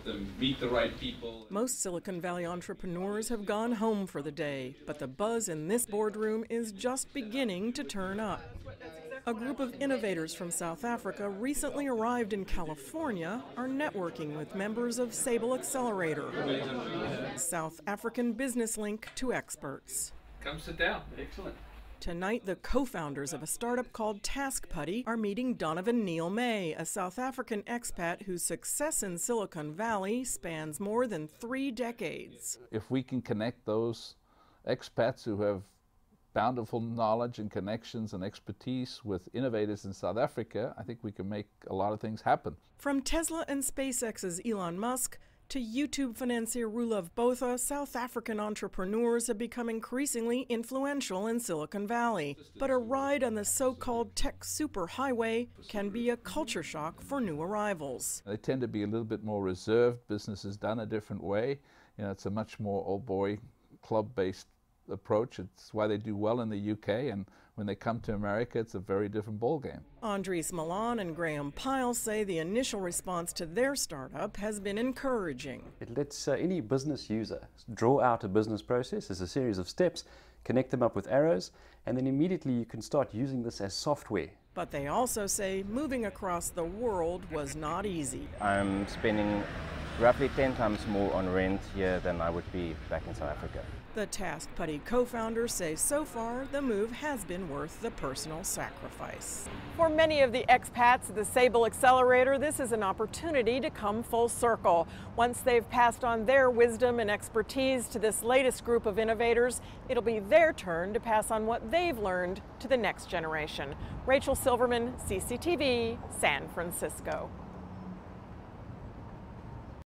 them meet the right people. Most Silicon Valley entrepreneurs have gone home for the day, but the buzz in this boardroom is just beginning to turn up. A group of innovators from South Africa recently arrived in California are networking with members of Sable Accelerator, South African business link to experts. Come sit down. Excellent. Tonight, the co-founders of a startup called Task Putty are meeting Donovan Neil May, a South African expat whose success in Silicon Valley spans more than 3 decades. If we can connect those expats who have bountiful knowledge and connections and expertise with innovators in South Africa, I think we can make a lot of things happen. From Tesla and SpaceX's Elon Musk to YouTube financier Roelof Botha, South African entrepreneurs have become increasingly influential in Silicon Valley. But a ride on the so-called tech superhighway can be a culture shock for new arrivals. They tend to be a little bit more reserved. Business is done a different way. You know, it's a much more old boy club-based approach. It's why they do well in the UK, and when they come to America, it's a very different ballgame. Andres Milan and Graham Pyle say the initial response to their startup has been encouraging. It lets any business user draw out a business process as a series of steps, connect them up with arrows, and then immediately you can start using this as software. But they also say moving across the world was not easy. I'm spending roughly 10 times more on rent here than I would be back in South Africa. The Task Putty co-founders say so far the move has been worth the personal sacrifice. For many of the expats at the Sable Accelerator, this is an opportunity to come full circle. Once they've passed on their wisdom and expertise to this latest group of innovators, it'll be their turn to pass on what they've learned to the next generation. Rachel Silverman, CCTV, San Francisco.